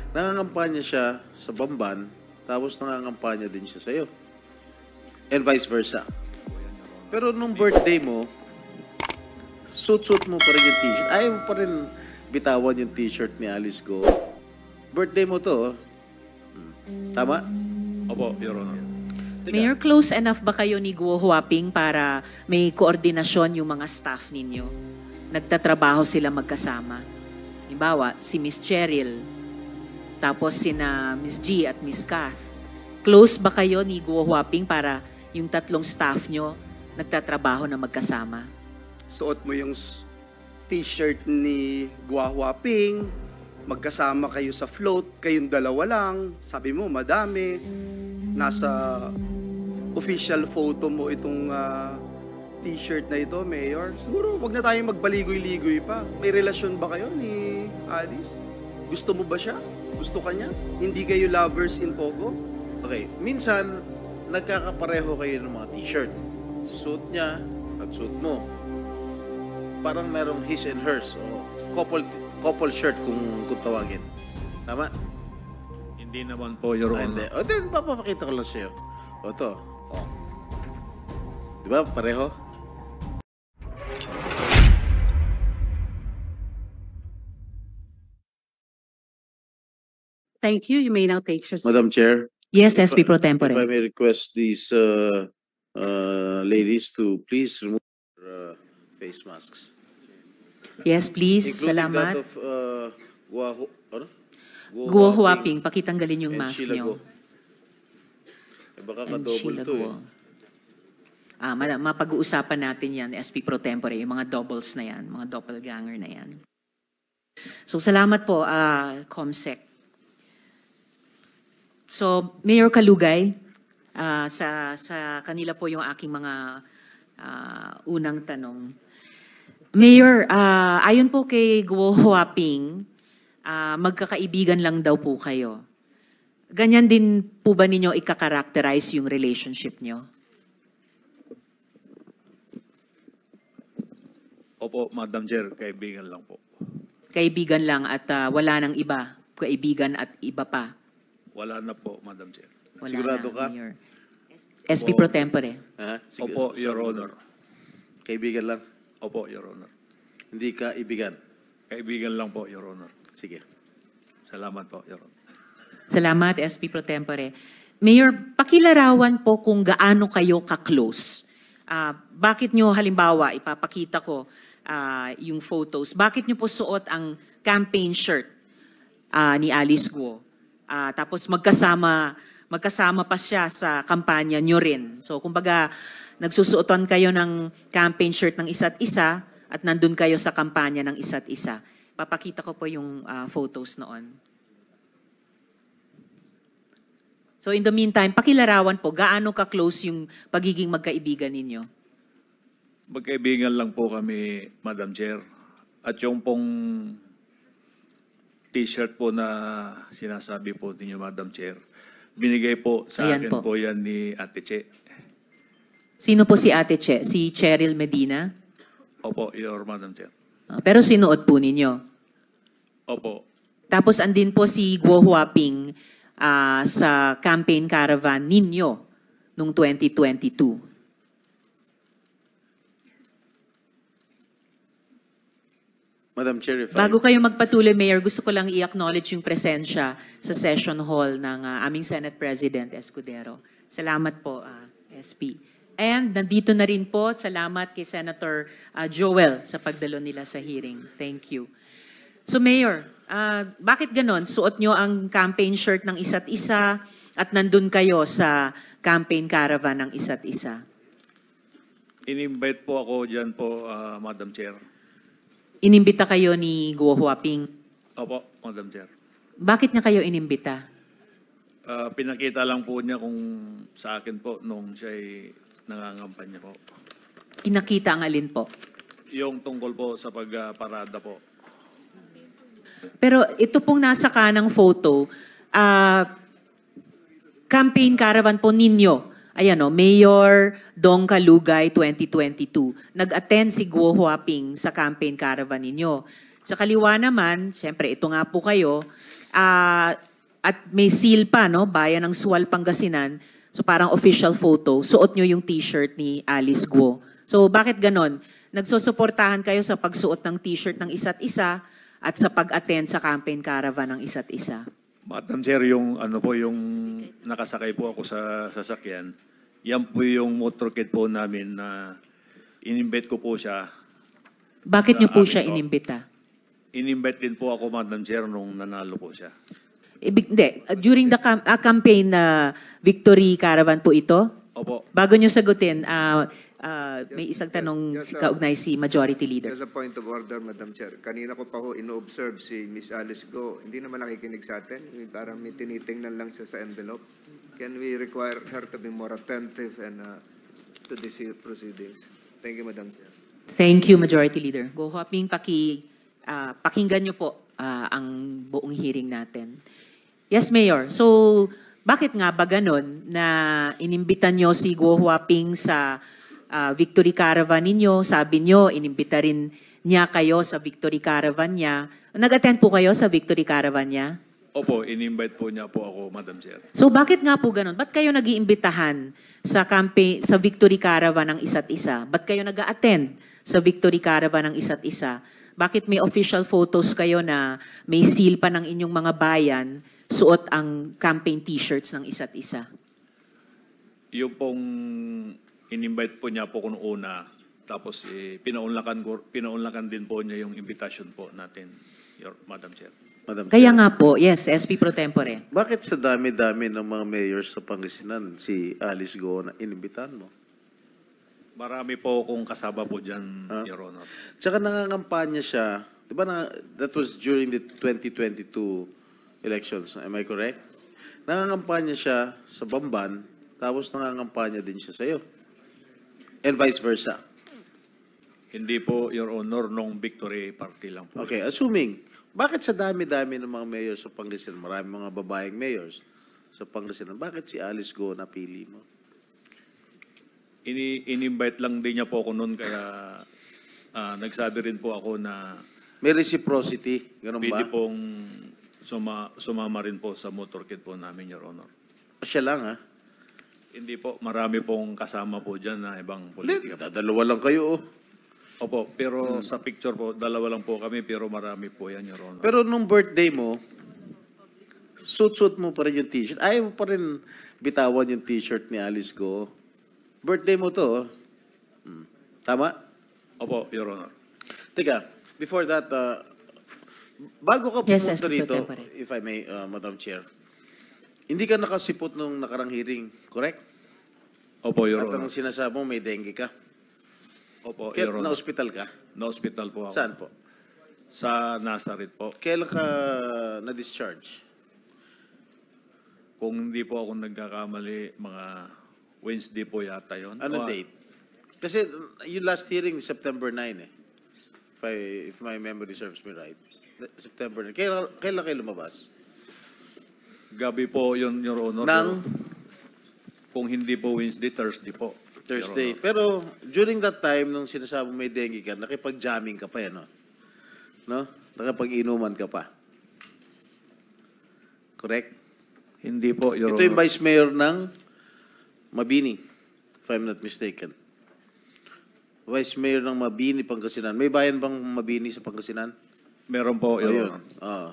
nangangampanya siya sa Bamban, tapos nangangampanya din siya sa'yo. And vice versa. Pero nung birthday mo, suit-suit mo pa rin yung t-shirt. Ayaw mo pa rin bitawan yung t-shirt ni Alice Go. Birthday mo to, oh. Tama? Opo, Your Honor. Mayor, close enough ba kayo ni Guo Huaping para may koordinasyon yung mga staff ninyo? Nagtatrabaho sila magkasama. Halimbawa, si Miss Cheryl, tapos sina Miss G at Miss Kath. Close ba kayo ni Guo Huaping para yung tatlong staff nyo nagtatrabaho na magkasama? Suot mo yung t-shirt ni Guo Huaping, magkasama kayo sa float, kayong dalawa lang, sabi mo madami, nasa official photo mo itong t-shirt na ito, Mayor. Siguro wag na tayong magbaligoy-ligoy pa. May relasyon ba kayo ni Alice? Gusto mo ba siya? Gusto ka niya? Hindi kayo lovers in Pogo? Okay, minsan, nagkakapareho kayo ng mga t-shirt. Suit niya at suit mo. Parang merong his and hers o couple shirt kung tawagin. Tama? Hindi naman po, Your Honor. Hindi. O, then, papapakita ko lang sa'yo. O, to. O. Di ba? Pareho? Thank you. You may now take your seat. Madam Chair, Yes, SP Pro if I Tempore. may request these ladies to please remove their face masks. Yes, please. Including Salamat. that of Guo Huaping, pakitanggalin yung and mask Sheila nyo. Go. Eh, baka And ka-double Sheila to Guo. Mapag-uusapan natin yan, SP Pro Tempore, yung mga doubles na yan, mga doppelganger na yan. So, salamat po, Comsec. So, Mayor Kalugay, sa kanila po yung aking mga unang tanong. Mayor, ayon po kay Guo Huaping, magkakaibigan lang daw po kayo. Ganyan din po ba ninyo ika-characterize yung relationship nyo? Opo, Madam Chair, kaibigan lang po. Kaibigan lang at wala nang iba? Kaibigan at iba pa? Wala na po, Madam Chair. Wala Sigurado na, ka? Mayor. SP Pro Tempore. Ha? Sige, Opo, Your Honor. Kaibigan lang. Opo, Your Honor. Hindi ka ibigan. Kaibigan lang po, Your Honor. Sige. Salamat po, Your Honor. Salamat, SP Pro Tempore. Mayor, pakilarawan po kung gaano kayo ka-close. Bakit nyo, halimbawa, ipapakita ko yung photos, bakit nyo po suot ang campaign shirt ni Alice Guo? Tapos magkasama pa siya sa kampanya nyo rin. So, kumbaga, nagsusuotan kayo ng campaign shirt ng isa't isa at nandun kayo sa kampanya ng isa't isa. Papakita ko po yung photos noon. So, in the meantime, pakilarawan po, gaano ka-close yung pagiging magkaibigan ninyo? Magkaibigan lang po kami, Madam Chair. At yung pong t-shirt po na sinasabi po ninyo, Madam Chair, binigay po sa Ayan akin po. po yan ni Ate Che. Sino po si Ate Che? Si Cheryl Medina? Opo, Your Madam Chair. Pero sinuot po ninyo. Opo. Tapos andin po si Guo Huaping sa campaign caravan ninyo noong 2022. Madam Chair, if Bago kayo magpatuloy, Mayor, gusto ko lang i-acknowledge yung presensya sa session hall ng aming Senate President Escudero. Salamat po, SP. And nandito na rin po, salamat kay Senator Joel sa pagdalo nila sa hearing. Thank you. So Mayor, bakit ganon? Suot nyo ang campaign shirt ng isa't isa at nandun kayo sa campaign caravan ng isa't isa. In-invite po ako dyan po, Madam Chair. Inimbita kayo ni Guo Huaping. Opo, Madam Chair. Bakit niya kayo inimbita? Pinakita lang po niya kung sa akin po nung siya'y nangangampanya po. Pinakita ang alin po? Yung tungkol po sa pagparada po. Pero ito pong nasa kanang photo, campaign caravan po ninyo. Ayan o, Mayor Dong Kalugay 2022. Nag-attend si Guo Huaping sa campaign caravan ninyo. Sa kaliwa naman, siyempre ito nga po kayo, at may seal pa, no? Bayan ng Sual, Pangasinan. So parang official photo. Suot nyo yung t-shirt ni Alice Guo. So bakit ganon? Nagsusuportahan kayo sa pagsuot ng t-shirt ng isa't isa at sa pag-attend sa campaign caravan ng isa't isa. Madam Chair, yung ano po, yung nakasakay po ako sa sasakyan, yan po yung motorcade po namin na in-invite ko po siya. Bakit Sa nyo po amin siya po. inimbita? In-invite din po ako, Madam Chair, nung nanalo po siya. Hindi. During the campaign na victory caravan po ito, Opo. bago nyo sagutin, may isang tanong Yes, kaugnay si Majority Leader. As a point of order, Madam Chair, kanina ko pa ho ino-observe si Miss Alice Go. Hindi naman nakikinig sa atin. Parang may tinitingnan lang siya sa envelope. Can we require her to be more attentive and to these proceedings? Thank you, Madam Chair. Thank you, Majority Leader. Go Hoping, pakinggan nyo po ang buong hearing natin. Yes, Mayor. So, bakit nga ba ganon na inimbitan nyo si Guo Huaping sa Victory Caravan ninyo? Sabi nyo, inimbita rin niya kayo sa Victory Caravan niya. Nag-attend po kayo sa Victory Caravan niya? Opo, in-invite po niya po ako, Madam Chair. So bakit nga po ganun? Ba't kayo nag-iimbitahan sa campaign, sa Victory Caravan ng isa't isa? Ba't kayo nag-attend sa Victory Caravan ng isa't isa? Bakit may official photos kayo na may seal pa ng inyong mga bayan, suot ang campaign t-shirts ng isa't isa? Yung pong in-invite po niya po kung una, tapos pinaunlakan din po niya yung invitation po natin, Madam Chair. Madam Kaya Chair. nga po, yes, SP Pro Tempore. Bakit sa dami-dami ng mga mayors sa Pangasinan, si Alice Go na inimbitahan mo? Marami po kung kasama po dyan, Your Honor. Tsaka nangangampanya siya, di ba that was during the 2022 elections, am I correct? Nangangampanya siya sa Bamban, tapos nangangampanya din siya sa'yo. And vice versa. Hindi po, Your Honor, nung victory party lang po. Okay, assuming, bakit sa dami-dami ng mga mayors sa Pangasinan, marami mga babaeng mayors sa Pangasinan, bakit si Alice Go napili mo? In-invite lang din niya po ako noon, kaya nagsabi rin po ako na May reciprocity, ganun ba? pwede pong sumama rin po sa motorcade po namin, Your Honor. Siya lang, ha? Hindi po, marami pong kasama po dyan na ibang politika. Hindi, dalawa lang kayo, oh. Opo, pero sa picture po, dalawa lang po kami, pero marami po yan, Your Honor. Pero nung birthday mo, suit mo pa rin yung t-shirt. Ayaw mo pa rin bitawan yung t-shirt ni Alice Go. Birthday mo to, oh. Tama? Opo, Your Honor. Teka, before that, bago ka Yes, pumunta SP Pro rito, Tempore. if I may, Madam Chair, hindi ka nakasipot nung nakarang hearing, correct? Opo, Your At Honor. ang sinasabi mo, may dengue ka. Opo, Kaya Your Honor. na-hospital ka? Na-hospital po ako. Saan po? Sa Nazareth po. Kailan ka na-discharge? Kung hindi po ako nagkakamali, mga Wednesday po yata yun. Ano O, date? Kasi yung last hearing, September 9 eh. If my memory serves me right. September 9. Kailan kayo lumabas? Gabi po yun, Your Honor. Nang? Kung hindi po Wednesday, Thursday po. Your Thursday. Honor. Pero during that time, nung sinasabi may dengue ka, nakipag-jamming ka pa yan, no? No? Nakipag-inuman ka pa. Correct? Hindi po, Your Ito yung Honor. Vice Mayor ng Mabini, if I'm not mistaken. Vice Mayor ng Mabini, Pangasinan. May bayan bang Mabini sa Pangasinan? Meron po, Your Ayun. Honor. Oo.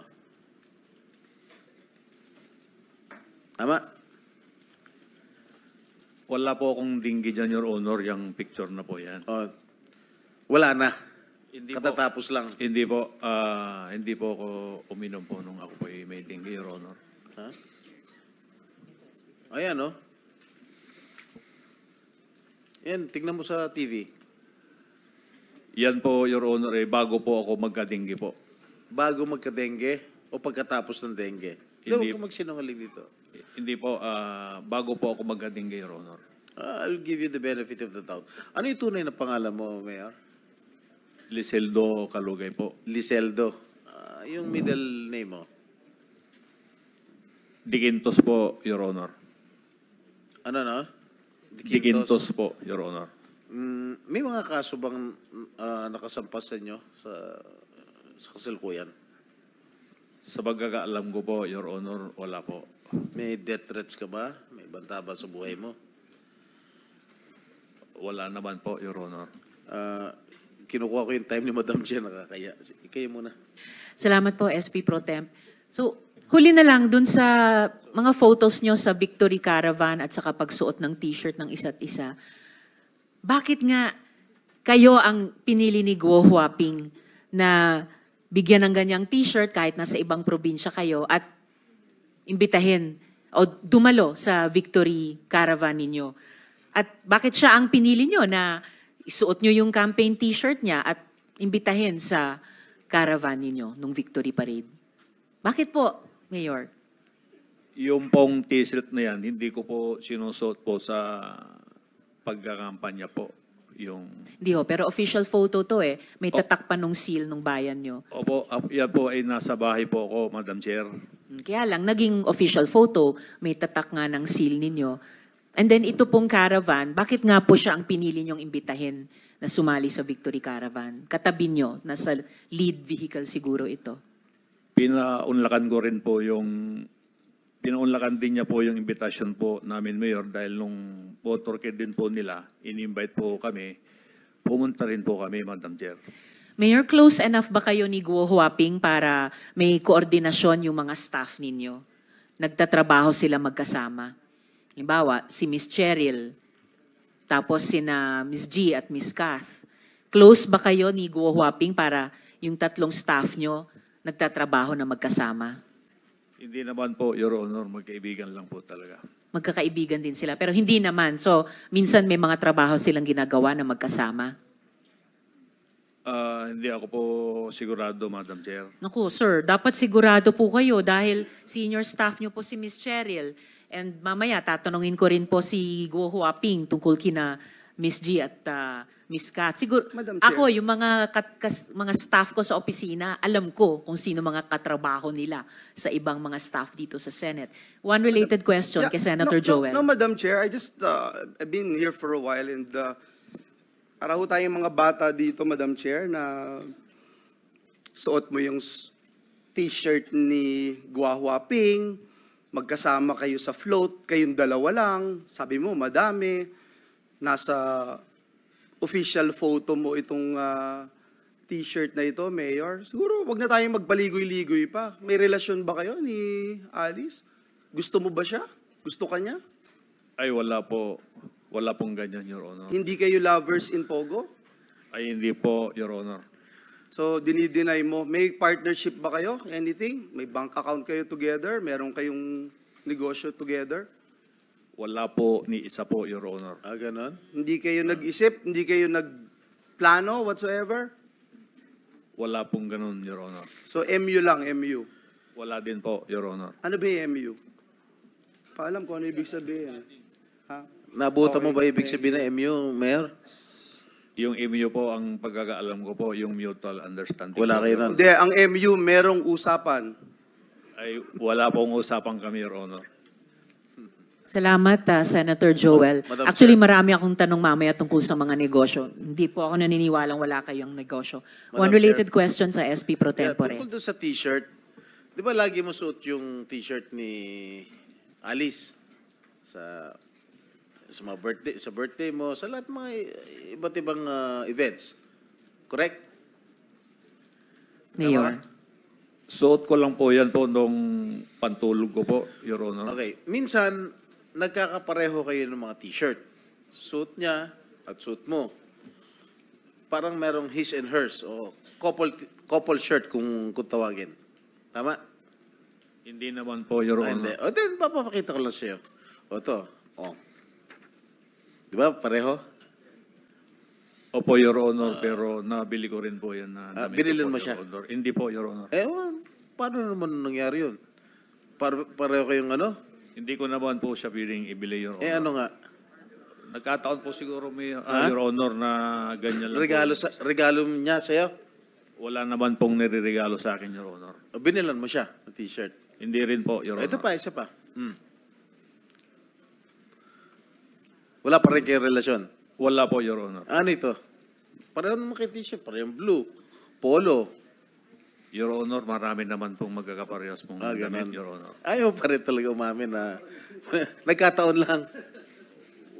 Tama? Wala po akong dinggi dyan, Your Honor, yung picture na po yan. Oh. Wala na. Hindi po. Katatapos lang. Hindi po ako uminom po nung ako po may dengue, Your Honor. Ha? Ayan, no? Yan, tignan mo sa TV. Yan po, Your Honor, bago po ako magka-dengue po. Bago magka-dengue o pagkatapos ng dengue? Hindi. Huwag ka magsinungaling dito. Hindi po, bago po ako magka-dengue, Your Honor. I'll give you the benefit of the doubt. Ano yung tunay na pangalan mo, Mayor? Liseldo Kalugay po. Liseldo. Yung middle name mo? Digintos po, Your Honor. Ano, no? Digintos po, Your Honor. May mga kaso bang nakasampas sa inyo sa kasalukuyan? Sa pagkakaalam ko po, Your Honor, wala po. May death threats ka ba? May banta ba sa buhay mo? Wala naman po, Your Honor. Kinukuha ko yung time ni Madam Chair, nakakaya. Kayo muna. Salamat po, SP Pro Temp. So, huli na lang dun sa mga photos nyo sa Victory Caravan at saka pagsuot ng t-shirt ng isa't isa. Bakit nga kayo ang pinili ni Guo Huaping na bigyan ng ganyang t-shirt kahit nasa ibang probinsya kayo at imbitahin o dumalo sa Victory Caravan ninyo? At bakit siya ang pinili nyo na isuot nyo yung campaign t-shirt niya at imbitahin sa caravan ninyo nung Victory Parade? Bakit po, Mayor? Yung pong t-shirt na yan, hindi ko po sinusuot po sa pagkakampanya po. Hindi ho, pero official photo to eh. May tatak pa nung seal nung bayan nyo. Opo, yan po ay nasa bahay po ako, Madam Chair. Kaya lang, naging official photo, may tatak nga ng seal ninyo. And then ito pong caravan, bakit nga po siya ang pinili nyong imbitahin na sumali sa Victory Caravan? Katabi nyo, nasa lead vehicle siguro ito. Pinaunlakan ko rin po pinaunlakan din niya po yung invitation po namin, Mayor, dahil nung motorcade din po nila, in-invite po kami, pumunta rin po kami, Madam Chair. Mayor, close enough ba kayo ni Guo Huaping para may koordinasyon yung mga staff ninyo? Nagtatrabaho sila magkasama. Halimbawa, si Miss Cheryl, tapos sina Miss G at Miss Kath. Close ba kayo ni Guo Huaping para yung tatlong staff nyo nagtatrabaho na magkasama? Hindi naman po, Your Honor, magkaibigan lang po talaga. Magkakaibigan din sila, pero hindi naman. So, minsan may mga trabaho silang ginagawa na magkasama. Hindi ako po sigurado, Madam Chair. Naku, sir, dapat sigurado po kayo dahil senior staff nyo po si Miss Cheryl. And mamaya, tatanungin ko rin po si Guo Huaping tungkol kina Miss G at Miss Kat. Siguro, Madam Chair. ako, yung mga staff ko sa opisina, alam ko kung sino mga katrabaho nila sa ibang mga staff dito sa Senate. One related question kay Senator Joel. No, Madam Chair, I just, I've been here for a while and para ho tayong mga bata dito, Madam Chair, na suot mo yung t-shirt ni Guo Huaping, magkasama kayo sa float, kayong dalawa lang, sabi mo, madami, nasa official photo mo itong t-shirt na ito, Mayor. Siguro, wag na tayong magpaligoy-ligoy pa. May relasyon ba kayo ni Alice? Gusto mo ba siya? Gusto ka niya? Ay, wala po. Wala pong ganyan, Your Honor. Hindi kayo lovers in Pogo? Ay, hindi po, Your Honor. So, dinideny mo. May partnership ba kayo? Anything? May bank account kayo together? Meron kayong negosyo together? Wala po ni isa po, Your Honor. Ganon? Hindi kayo nag-isip? Hindi kayo nagplano whatsoever? Wala pong ganun, Your Honor. So, MU lang, MU. Wala din po, Your Honor. Ano ba yung MU? Paalam ko ano ibig sabihin. Ha? Nabuta mo Okay. ba ibig sabihin ng MU, Mayor? Yung MU po, ang pagkakaalam ko po, yung mutual understanding. Wala po, kayo Your nun? Honor. Hindi, ang MU merong usapan. Ay, wala pong usapan kami, Your Honor. Salamat, Senator Joel. Madam Actually, Chair. marami akong tanong mamaya tungkol sa mga negosyo. Hindi po ako naniniwalang wala kayong negosyo. Madam One related question sa SP Pro Tempore. Tungkol doon sa t-shirt, di ba lagi mo suot yung t-shirt ni Alice sa mga birthday mo, sa lahat mga iba't ibang events. Correct? Mayor. Suot ko lang po yan po nung pantulog ko po, Your Honor. Okay. Minsan, nagkakapareho kayo ng mga t-shirt. Suit niya at suit mo. Parang merong his and hers o couple shirt kung tawagin. Tama? Hindi naman po, Your Hindi. Honor. O, then, papapakita ko lang sa'yo. O, to. O. Di ba? Pareho? Opo, Your Honor, pero nabili ko rin po yan na damit binili ko po, mo Your siya? Honor. Hindi po, Your Honor. Paano naman nangyari yun? Pareho kayong ano? Hindi ko naman po siya piling ibili, Your Honor. Ano nga? Nagkataon po siguro may, Ha? Your Honor, na ganyan lang po. Regalo niya sa'yo? Wala naman pong nireregalo sa akin, Your Honor. O, binilan mo siya ng t-shirt? Hindi rin po, Your Honor. Ito pa, isa pa. Wala pa rin kayong relasyon? Wala po, Your Honor. Ano ito? Pareho naman kay t-shirt. Pareho blue. Polo. Your Honor, marami naman pong magkakaparehas pong damit, Ganun. Your Honor. Ayaw pa rin talaga umamin na nagkataon lang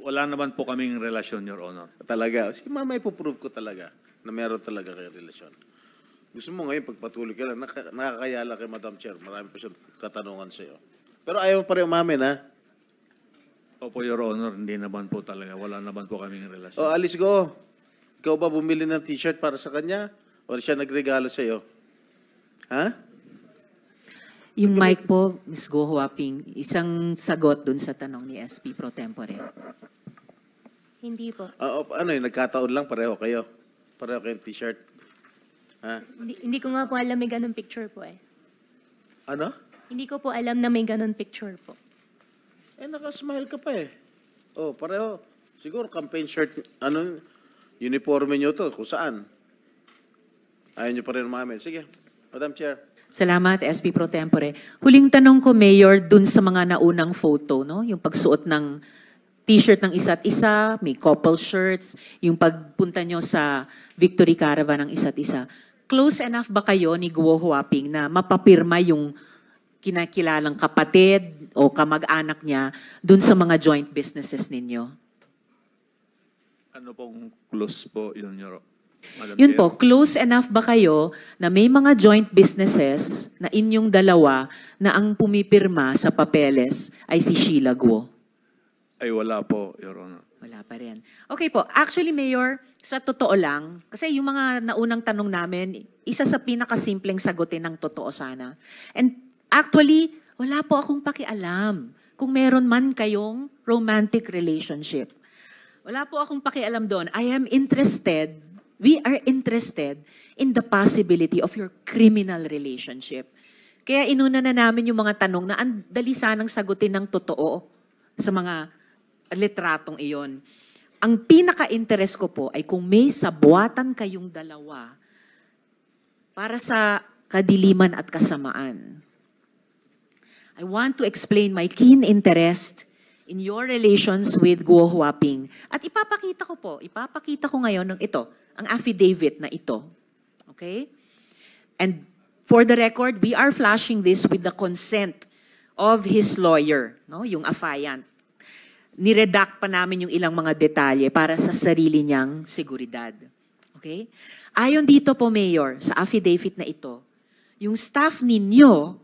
Wala naman po kaming relasyon, Your Honor. talaga. Sige, mamaya ipoprove ko talaga na meron talaga kayo relasyon. Gusto mo ngayon, pagpatuloy ka lang, nakakayala kay Madam Chair. Marami pa siyang katanungan sa'yo. Pero ayaw pa rin umamin, ha? Opo, Your Honor, hindi naman po talaga. Wala naman po kaming relasyon. O, Alice Go. Ikaw ba bumili ng t-shirt para sa kanya? O siya nagregalo sa'yo? Ha? Yung mic po, Ms. Go Huaping, isang sagot dun sa tanong ni SP Pro Tempore. Hindi po. Ano yun, nagkataon lang, pareho kayo. Pareho kayong t-shirt. Ha? Hindi ko nga po alam may ganun picture po eh. Ano? Hindi ko po alam na may ganun picture po. Nakasmile ka pa eh. Oh, pareho. Siguro campaign shirt, uniforme nyo to, kung saan. Ayaw nyo pa rin umamin. Sige, Madam Chair. Salamat, SP Pro Tempore. Huling tanong ko, Mayor, dun sa mga naunang photo, no? Yung pagsuot ng t-shirt ng isa't isa, may couple shirts, yung pagpunta nyo sa Victory Caravan ng isa't isa. Close enough ba kayo ni Guo Huaping na mapapirma yung kinakilalang kapatid o kamag-anak niya dun sa mga joint businesses ninyo? Ano pong close po yun, Your Madam Yun Chair? po, close enough ba kayo na may mga joint businesses na inyong dalawa na ang pumipirma sa papeles ay si Sheila Guo? Ay, wala po, Your Honor. Wala pa rin. Okay po. Actually, Mayor, sa totoo lang, kasi yung mga naunang tanong namin, isa sa pinakasimpleng sagutin ng totoo sana. And actually, wala po akong pakialam kung meron man kayong romantic relationship. Wala po akong pakialam doon. We are interested in the possibility of your criminal relationship. Kaya inuna na namin yung mga tanong na ang dali sanang sagutin ng totoo sa mga litratong iyon. Ang pinaka-interest ko po ay kung may sabuatan kayong dalawa para sa kadiliman at kasamaan. I want to explain my keen interest in your relations with Guo Huaping. At ipapakita ko ngayon ng ito, ang affidavit na ito. Okay? And for the record, we are flashing this with the consent of his lawyer, no? Yung affiant. Niredact pa namin yung ilang mga detalye para sa sarili niyang seguridad. Okay? Ayon dito po, Mayor, sa affidavit na ito, yung staff ninyo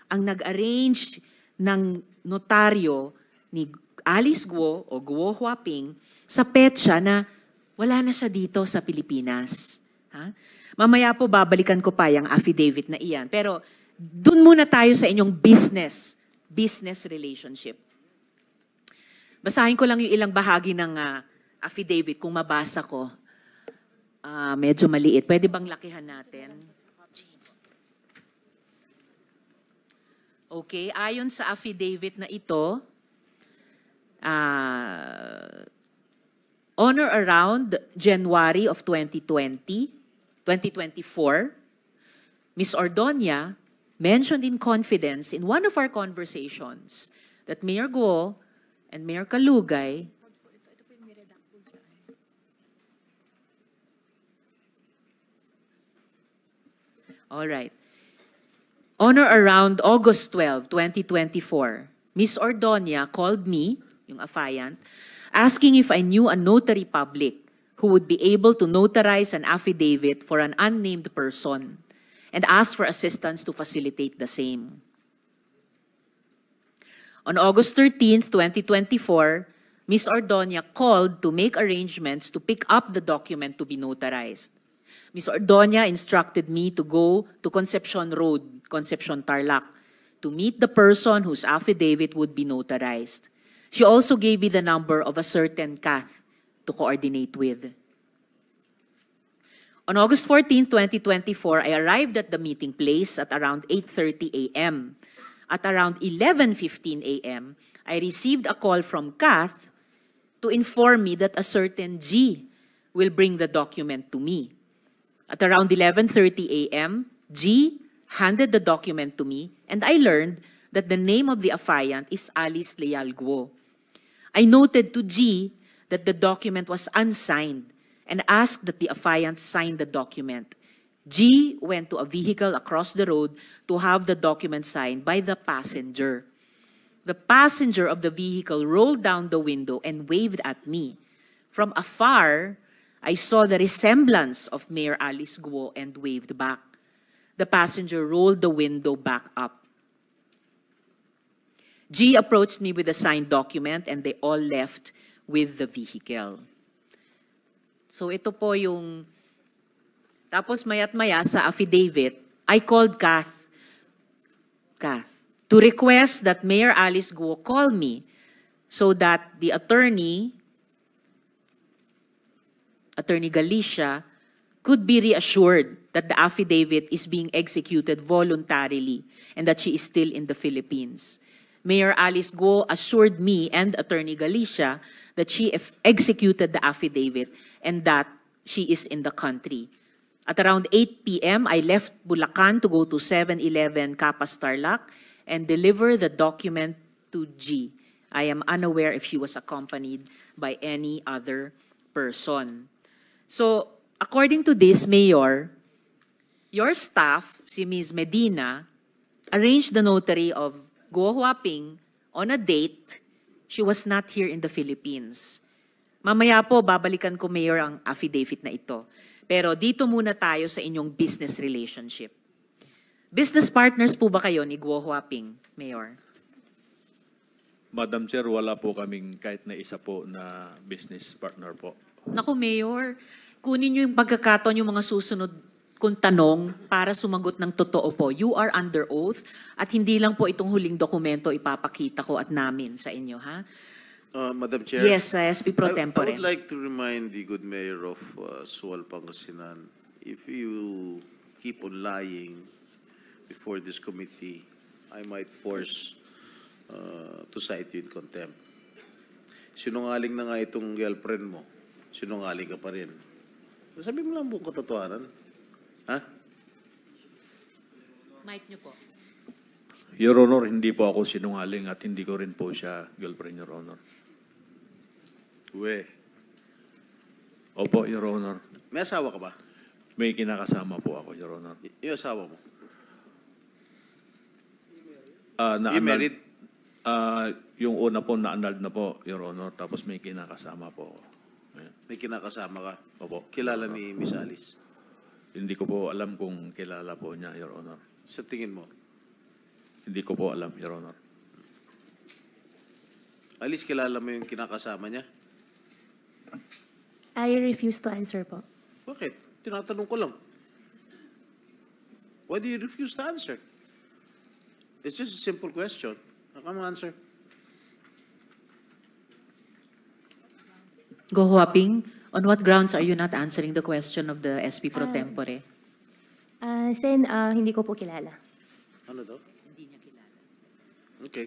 ang nag-arrange ng notaryo ni Alice Guo o Guo Huaping sa petsa na wala na siya dito sa Pilipinas. Ha? Mamaya po babalikan ko pa yung affidavit na iyan. Pero dun muna tayo sa inyong business relationship. Basahin ko lang yung ilang bahagi ng affidavit kung mabasa ko. Medyo maliit. Pwede bang lakihan natin? Okay, ayon sa affidavit na ito, on or around January of 2024, Ms. Ordonia mentioned in confidence in one of our conversations that Mayor Guo and Mayor Kalugay all right. On or around August 12, 2024, Ms. Ordonia called me, yung affiant, asking if I knew a notary public who would be able to notarize an affidavit for an unnamed person and asked for assistance to facilitate the same. On August 13, 2024, Ms. Ordonia called to make arrangements to pick up the document to be notarized. Ms. Ordonia instructed me to go to Concepcion Road, Concepcion Tarlac, to meet the person whose affidavit would be notarized. She also gave me the number of a certain Kath to coordinate with. On August 14, 2024, I arrived at the meeting place at around 8:30 a.m. At around 11:15 a.m., I received a call from Kath to inform me that a certain G will bring the document to me. At around 11:30 a.m., G handed the document to me, and I learned that the name of the affiant is Alice Leal Guo. I noted to G that the document was unsigned and asked that the affiant sign the document. G went to a vehicle across the road to have the document signed by the passenger. The passenger of the vehicle rolled down the window and waved at me. From afar, I saw the resemblance of Mayor Alice Guo and waved back. The passenger rolled the window back up. G approached me with a signed document and they all left with the vehicle. So ito po yung, tapos maya't maya sa affidavit, I called Kath, to request that Mayor Alice Guo call me so that the attorney Galicia, could be reassured that the affidavit is being executed voluntarily and that she is still in the Philippines. Mayor Alice Guo assured me and Attorney Galicia that she executed the affidavit and that she is in the country. At around 8 p.m., I left Bulacan to go to 7-Eleven Capas Tarlac and deliver the document to G. I am unaware if she was accompanied by any other person. So, according to this, Mayor, your staff, si Ms. Medina, arranged the notary of Guo Huaping on a date. She was not here in the Philippines. Mamaya po, babalikan ko, Mayor, ang affidavit na ito. Pero dito muna tayo sa inyong business relationship. Business partners po ba kayo ni Guo Huaping, Mayor? Madam Chair, wala po kaming kahit na isa po na business partner po. Naku, Mayor, kunin niyo yung pagkakataon yung mga susunod kung tanong para sumagot ng totoo po. You are under oath at hindi lang po itong huling dokumento ipapakita ko at namin sa inyo, ha? Madam Chair. Yes, SP Pro I Tempore. would like to remind the good mayor of Sual, Pangasinan, if you keep on lying before this committee, I might force to cite you in contempt. Sinungaling na nga itong girlfriend mo. Sinungaling ka pa rin. Sabi mo lang buong katotohanan. Ha? Mic niyo po. Your Honor, hindi po ako sinungaling at hindi ko rin po siya girlfriend, Your Honor. We. Opo, Your Honor. May asawa ka ba? May kinakasama po ako, Your Honor. Yung asawa mo? You Na-annulled- married? Yung una po, na-annulled na po, Your Honor. Tapos may kinakasama po ako. Ayan. May kinakasama ka? Opo. Kilala ni Miss Alice? Hindi ko po alam kung kilala po niya, Your Honor. Sa tingin mo? Hindi ko po alam, Your Honor. Alice, kilala mo yung kinakasama niya? I refuse to answer po. Bakit? Tinatanong ko lang. Why do you refuse to answer? It's just a simple question. Come answer. Guo Huaping, on what grounds are you not answering the question of the SP Pro Tempore? Sen, hindi ko po kilala. Ano daw? Hindi niya kilala. Okay.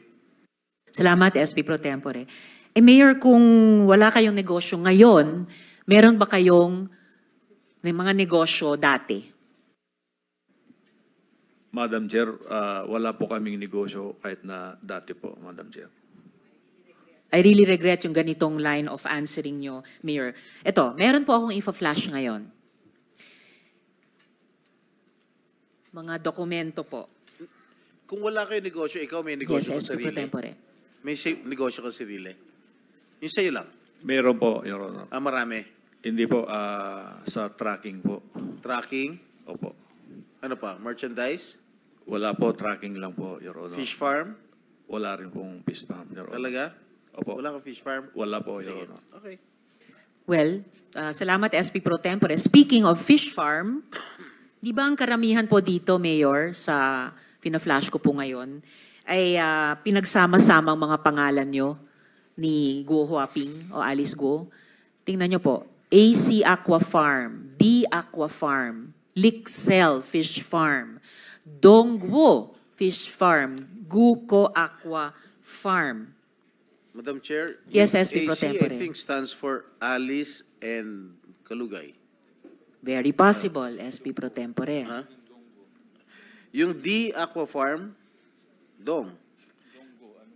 Salamat, SP Pro Tempore. Mayor, kung wala kayong negosyo ngayon, meron ba kayong may mga negosyo dati? Madam Chair, wala po kaming negosyo kahit na dati po, Madam Chair. I really regret yung ganitong line of answering nyo, Mayor. Ito, meron po akong info-flash ngayon. Mga dokumento po. Kung wala kayo negosyo, ikaw may negosyo Yes, ka SP Pro sarili. Tempore. May negosyo ka sarili. Yung sa'yo lang. Meron po, Your Honor. Marami. Hindi po, sa tracking po. Tracking. Opo. Ano pa? Merchandise? Wala po, tracking lang po, Your Honor. Fish farm? Wala rin pong fish farm, Your Honor. Talaga? Opo. Wala kang fish farm? Wala po, Your Sige. Honor. Okay. Well, salamat SP Pro Tempore. Speaking of fish farm, di ba ang karamihan po dito, Mayor, sa pina-flash ko po ngayon, ay pinagsama-sama ang mga pangalan nyo ni Guo Huaping o Alice Guo. Tingnan nyo po, AC Aqua Farm, D Aqua Farm, Lixel Fish Farm, Dongguo Fish Farm, Guko Aqua Farm. Madam Chair, Yes, yung SP Pro AC, Tempore. I think stands for Alice and Kalugay. Very possible, SP Pro Tempore. Ha? Yung D Aqua Farm, Dong.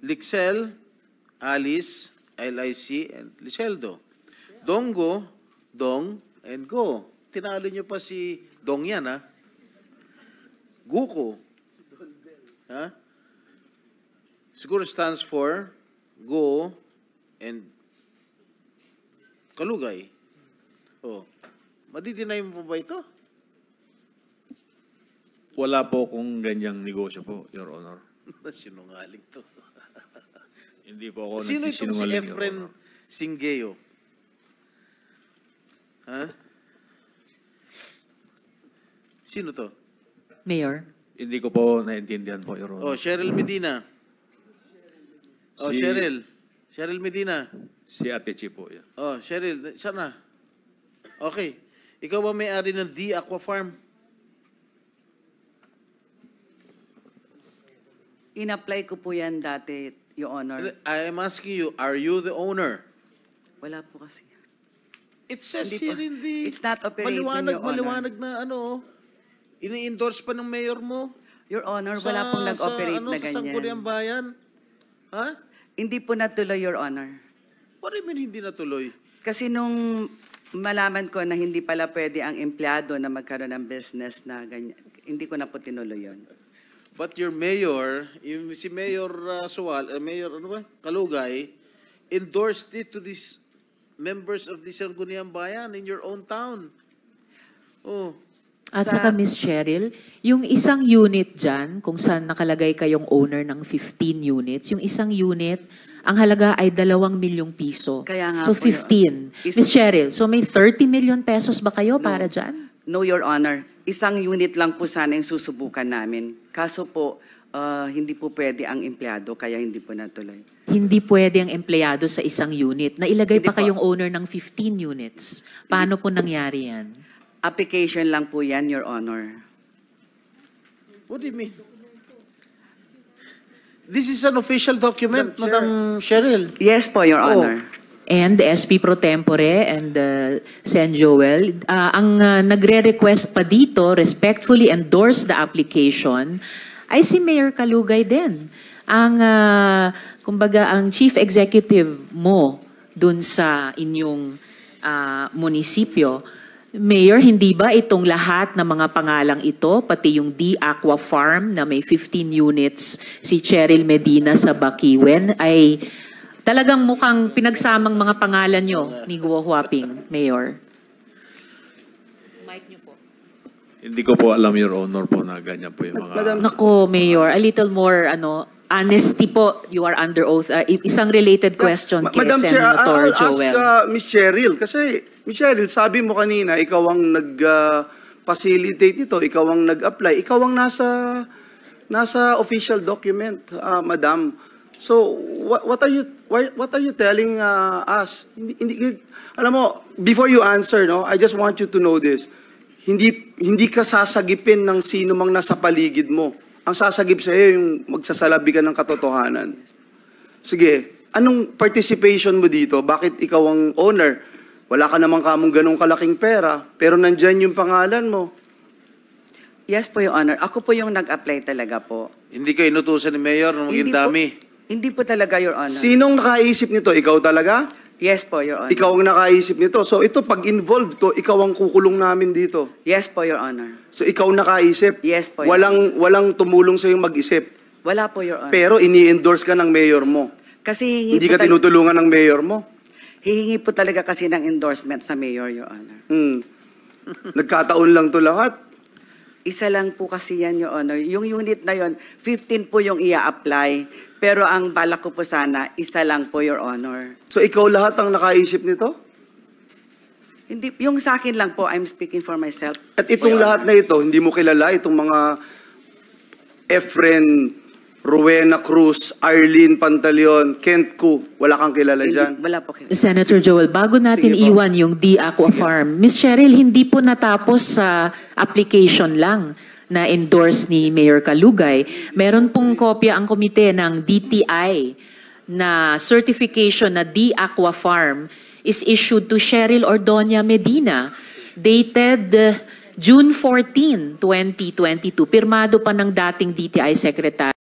Lixel, Alice, LIC, and Liceldo. Donggo, Dong, and Go. Tinalo nyo pa si Dong yan, ha? GUCO. Ha? Siguro stands for Go and Kalugay. Oh. Madidinay mo pa ba ito? Wala po kung ganyang negosyo po, Your Honor. Sinungaling to. Hindi po ako Sino itong si nagsisinungaling, Your Efren Honor. Singeo? Ha? Sino to? Mayor? Hindi ko po naintindihan po, Your Oh, Honor. Cheryl Medina. Oh, Si- Cheryl. Cheryl Medina. Si Ate Chi po yan. Oh, Cheryl, sana. Okay. Ikaw ba may-ari ng D Aqua Farm? In-apply ko po yan dati, Your Honor. I am asking you, are you the owner? Wala po kasi. It says Hindi here po. in the... It's not operating, Your Honor. Maliwanag na ano, ini-endorse pa ng mayor mo. Your Honor, wala pong nag-operate na Sa ganyan. Sangguniang Bayan. Ha? Hindi po natuloy, Your Honor. What do you mean hindi natuloy? Kasi nung malaman ko na hindi pala pwede ang empleyado na magkaroon ng business na ganyan, hindi ko na po tinuloy yun. But your mayor, si Mayor Mayor ano ba? Kalugay, endorsed it to these members of the Sangguniang Bayan in your own town. Oh. At Sa- saka Miss Cheryl, yung isang unit dyan, kung saan nakalagay kayong owner ng 15 units, yung isang unit, ang halaga ay 2 milyong piso. Kaya nga so po, Your 15. Is- Miss Cheryl, so may 30 million pesos ba kayo No. para dyan? No, Your Honor. Isang unit lang po sana yung susubukan namin. Kaso po, hindi po pwede ang empleyado, kaya hindi po natuloy. Hindi pwede ang empleyado sa isang unit. Nailagay Hindi pa po. kayong owner ng 15 units. Paano po nangyari yan? Application lang po yan, Your Honor. What do you mean? This is an official document, Madam Chair. Madam Cheryl. Yes po, Your Oh. Honor. And the SP Pro Tempore and Sen Joel, ang nagre-request pa dito, respectfully endorse the application, ay si Mayor Kalugay din. Ang, kumbaga, ang chief executive mo dun sa inyong munisipyo. Mayor, hindi ba itong lahat ng mga pangalang ito, pati yung D Aqua Farm na may 15 units, si Cheryl Medina sa Bakiwen, ay talagang mukhang pinagsamang mga pangalan nyo ni Guo Huaping, Mayor? Mic nyo po. Hindi ko po alam, Your Honor, po na ganyan po yung mga... Madam- Nako, Mayor, a little more honesty po. You are under oath. Isang related question kay Madam Chair, Senator I'll ask Joel. Miss Cheryl. Kasi, Miss Cheryl, sabi mo kanina, ikaw ang nag-facilitate nito, ikaw ang nag-apply, ikaw ang nasa official document, Madam. So, what are you telling us? Alam mo, before you answer, no, I just want you to know this. Hindi ka sasagipin ng sino mang nasa paligid mo. Ang sasagip sa iyo yung magsasalabi ka ng katotohanan. Sige, anong participation mo dito? Bakit ikaw ang owner? Wala ka namang kamong ganong kalaking pera, pero nandyan yung pangalan mo. Yes po, Your Honor. Ako po yung nag-apply talaga po. Hindi ka inutusan ni Mayor nung maging Hindi po- dami. Hindi po talaga, Your Honor. Sinong nakaisip nito? Ikaw talaga? Yes po, Your Honor. Ikaw ang nakaisip nito. So ito, pag involved to, ikaw ang kukulong namin dito. Yes po, Your Honor. So ikaw nakaisip. Yes po, Your Walang tumulong sa yung mag-isip. Wala po, Your Honor. Pero ini-endorse ka ng mayor mo. Kasi Hindi ka tinutulungan ng mayor mo. hihingi po talaga kasi ng endorsement sa Mayor, Your Honor. Nagkataon lang to lahat. Isa lang po kasi yan, Your Honor. Yung unit na yon, 15 po yung ia-apply. Pero ang balak ko po sana, isa lang po, Your Honor. So ikaw lahat ang nakaisip nito? Hindi, yung sa akin lang po, I'm speaking for myself. At itong lahat na ito, hindi mo kilala itong mga Efren, Rowena Cruz, Arlene Pantaleon, Kent Ku. Wala kang kilala Hindi, dyan? wala po. Senator Joel, bago natin Sige po. iwan yung D Aqua Farm, Miss Cheryl, hindi po natapos sa application lang na endorse ni Mayor Kalugay. Meron pong kopya ang komite ng DTI na certification na D Aqua Farm is issued to Cheryl Ordonia Medina, dated June 14, 2022. Pirmado pa ng dating DTI Secretary